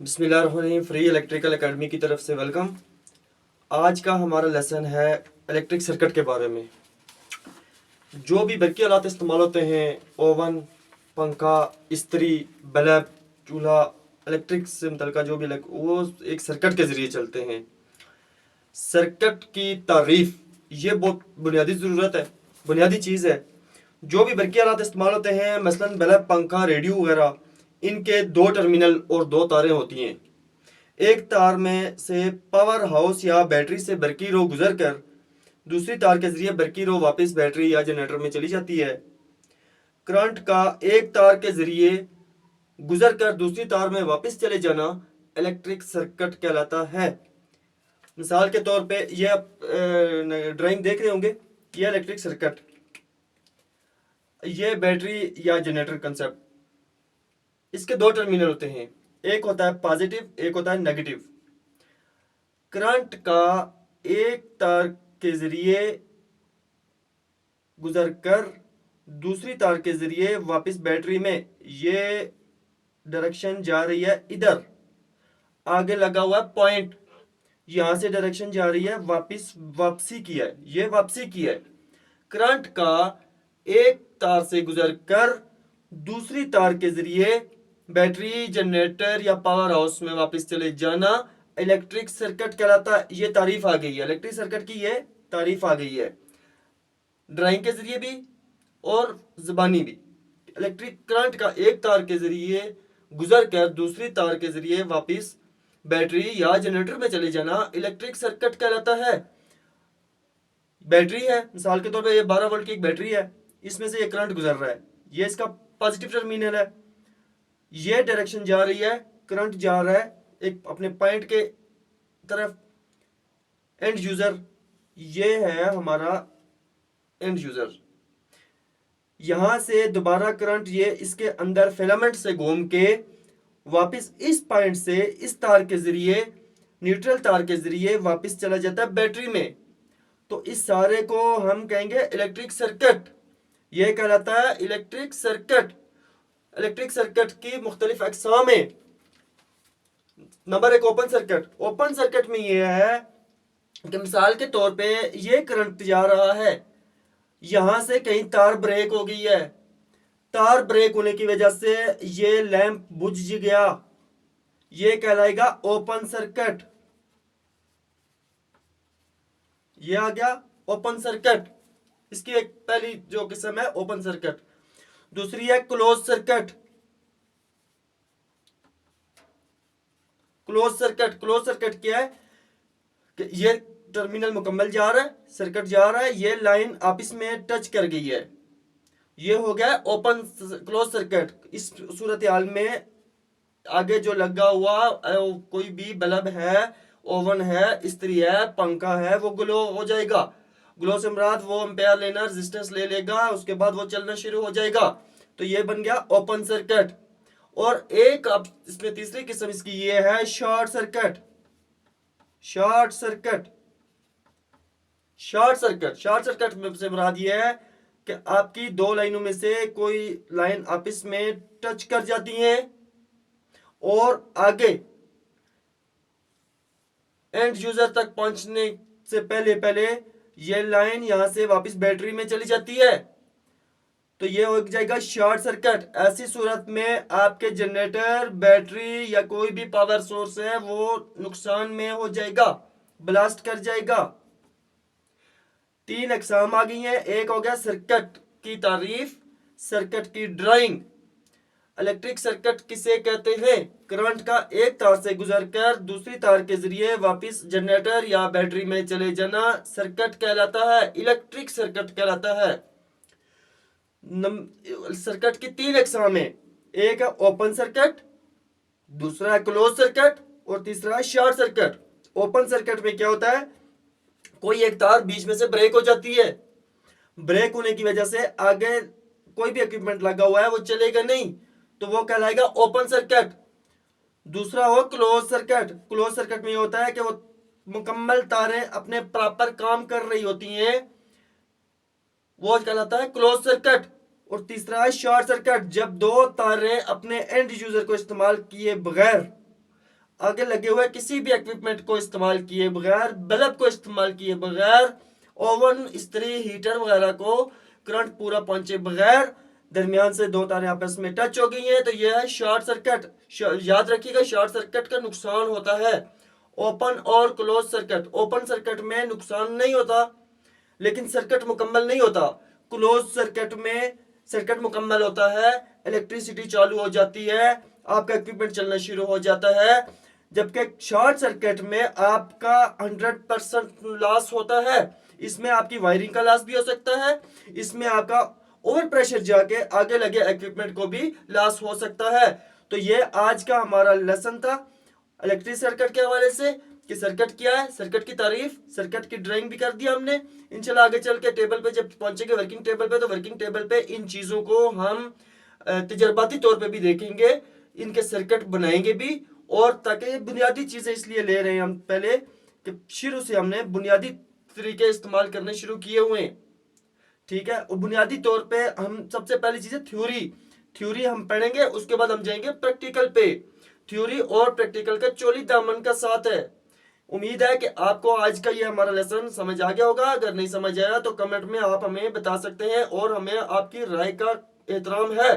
बिस्मिल्लाहिर्रहमानिर्रहीम। Free electrical academy की तरफ से वेलकम। आज का हमारा लेसन है इलेक्ट्रिक सर्किट के बारे में। जो भी बरकी आलात इस्तेमाल होते हैं, ओवन, पंखा, इस्त्री, बल्ब, चूल्हा, इलेक्ट्रिक से मुतल्लिका जो भी वो एक सर्किट के ज़रिए चलते हैं। सर्किट की तारीफ ये बहुत बुनियादी ज़रूरत है, बुनियादी चीज़ है। जो भी बरकी आलात इस्तेमाल होते हैं, मसलन बल्ब, पंखा, रेडियो वगैरह, इनके दो टर्मिनल और दो तारें होती हैं। एक तार में से पावर हाउस या बैटरी से बरकी रो गुजर कर दूसरी तार के जरिए बरकी रो वापस बैटरी या जनरेटर में चली जाती है। करंट का एक तार के जरिए गुजर कर दूसरी तार में वापस चले जाना इलेक्ट्रिक सर्किट कहलाता है। मिसाल के तौर पे ये आप ड्राइंग देख रहे होंगे, ये इलेक्ट्रिक सर्किट, ये बैटरी या जनरेटर कंसेप्ट। इसके दो टर्मिनल होते हैं, एक होता है पॉजिटिव, एक होता है नेगेटिव। करंट का एक तार के जरिए गुजर कर दूसरी तार के जरिए वापस बैटरी में, ये डायरेक्शन जा रही है इधर, आगे लगा हुआ है पॉइंट, यहां से डायरेक्शन जा रही है वापस, वापसी की है, ये वापसी की है। करंट का एक तार से गुजर कर दूसरी तार के जरिए बैटरी, जनरेटर या पावर हाउस में वापस चले जाना इलेक्ट्रिक सर्किट कहलाता है। ये तारीफ आ गई है इलेक्ट्रिक सर्किट की, ये तारीफ आ गई है ड्राइंग के जरिए भी और ज़बानी भी। इलेक्ट्रिक करंट का एक तार के जरिए गुजर कर दूसरी तार के जरिए वापस बैटरी या जनरेटर में चले जाना इलेक्ट्रिक सर्किट कहलाता है। बैटरी है, मिसाल के तौर पे ये 12 वोल्ट की एक बैटरी है, इसमें से ये करंट गुजर रहा है, ये इसका पॉजिटिव टर्मिनल है, ये डायरेक्शन जा रही है, करंट जा रहा है एक अपने पॉइंट के तरफ। एंड यूजर, ये है हमारा एंड यूजर। यहां से दोबारा करंट ये इसके अंदर फिलामेंट से घूम के वापस इस पॉइंट से इस तार के जरिए, न्यूट्रल तार के जरिए वापस चला जाता है बैटरी में। तो इस सारे को हम कहेंगे इलेक्ट्रिक सर्किट। यह कहलाता है इलेक्ट्रिक सर्किट। इलेक्ट्रिक सर्किट की मुख्तलिफ अक़साम है। नंबर एक, ओपन सर्किट। ओपन सर्किट में यह है कि मिसाल के तौर पे ये करंट जा रहा है, यहां से कहीं तार ब्रेक हो गई है, तार ब्रेक होने की वजह से ये लैंप बुझ गया, ये कहलाएगा ओपन सर्किट। ये आ गया ओपन सर्किट। इसकी एक पहली जो किस्म है ओपन सर्किट। दूसरी है close circuit. Close circuit, close circuit क्या है कि ये टर्मिनल मुकम्मल जा रहा है, सर्किट जा रहा है, ये लाइन आपस में टच कर गई है, ये हो गया ओपन क्लोज सर्किट। इस सूरत हाल में आगे जो लगा हुआ कोई भी बल्ब है, ओवन है, इस्त्री है, पंखा है, वो ग्लो हो जाएगा। ग्लो से मुराद वो एम्पेयर लेना, रेजिस्टेंस ले लेगा, उसके बाद वो चलना शुरू हो जाएगा। तो ये बन गया ओपन सर्किट। और एक अब इसमें तीसरी किस्म इसकी ये है short circuit. Short circuit, short circuit, short circuit से मुराद ये है कि आपकी दो लाइनों में से कोई लाइन आपस में टच कर जाती है और आगे एंड यूजर तक पहुंचने से पहले पहले ये लाइन यहां से वापस बैटरी में चली जाती है, तो ये हो जाएगा शॉर्ट सर्किट। ऐसी सूरत में आपके जनरेटर, बैटरी या कोई भी पावर सोर्स है वो नुकसान में हो जाएगा, ब्लास्ट कर जाएगा। तीन अकसाम आ गई हैं। एक हो गया सर्किट की तारीफ, सर्किट की ड्राइंग। इलेक्ट्रिक सर्किट किसे कहते हैं? करंट का एक तार से गुजरकर दूसरी तार के जरिए वापस जनरेटर या बैटरी में चले जाना सर्किट कहलाता है, इलेक्ट्रिक सर्किट कहलाता है। सर्किट की तीन अकसाम है, एक है ओपन सर्किट, दूसरा है क्लोज सर्किट और तीसरा है शॉर्ट सर्किट। ओपन सर्किट में क्या होता है, कोई एक तार बीच में से ब्रेक हो जाती है, ब्रेक होने की वजह से आगे कोई भी इक्विपमेंट लगा हुआ है वो चलेगा नहीं, तो वो कहलाएगा ओपन सर्किट। दूसरा हो क्लोज सर्किट। क्लोज सर्किट में ये होता है कि वो मुकम्मल तारें अपने प्रॉपर काम कर रही होती हैं, वो कहलाता है क्लोज सर्किट। और तीसरा है शॉर्ट सर्किट, जब दो तारें अपने एंड यूजर को इस्तेमाल किए बगैर आगे लगे हुए किसी भी इक्विपमेंट को इस्तेमाल किए बगैर, बल्ब को इस्तेमाल किए बगैर, ओवन, इस्त्री, हीटर वगैरह को करंट पूरा पहुंचे बगैर दरमियान से दो तारें आपस में टच हो गई हैं तो यह है शॉर्ट सर्किट। याद रखिएगा, शॉर्ट सर्किट का नुकसान होता है। ओपन और क्लोज सर्किट, ओपन सर्किट में नुकसान नहीं होता लेकिन सर्किट मुकम्मल नहीं होता। क्लोज सर्किट में सर्किट मुकम्मल होता है, इलेक्ट्रिसिटी चालू हो जाती है, आपका इक्विपमेंट चलना शुरू हो जाता है। जबकि शॉर्ट सर्किट में आपका 100% लॉस होता है। इसमें आपकी वायरिंग का लॉस भी हो सकता है, इसमें आपका ओवर प्रेशर जाके आगे लगे इक्विपमेंट को भी लॉस हो सकता है। तो ये आज का हमारा लेसन था इलेक्ट्रिक सर्किट के हवाले से कि सर्किट क्या है, सर्किट की तारीफ, सर्किट की ड्राइंग भी कर दिया हमने। इंशाल्लाह आगे चल के टेबल पे जब पहुंचेंगे वर्किंग टेबल पे तो वर्किंग टेबल पे इन चीज़ों को हम तजर्बाती तौर पे भी देखेंगे, इनके सर्किट बनाएंगे भी। और ताकि बुनियादी चीज़ें इसलिए ले रहे हैं हम पहले कि शुरू से हमने बुनियादी तरीके इस्तेमाल करने शुरू किए हुए हैं, ठीक है। और बुनियादी तौर पे हम सबसे पहली चीज़ है थ्योरी हम पढ़ेंगे, उसके बाद हम जाएंगे प्रैक्टिकल पे। थ्योरी और प्रैक्टिकल का चोली दामन का साथ है। उम्मीद है कि आपको आज का ये हमारा लेसन समझ आ गया होगा। अगर नहीं समझ आया तो कमेंट में आप हमें बता सकते हैं और हमें आपकी राय का एहतराम है।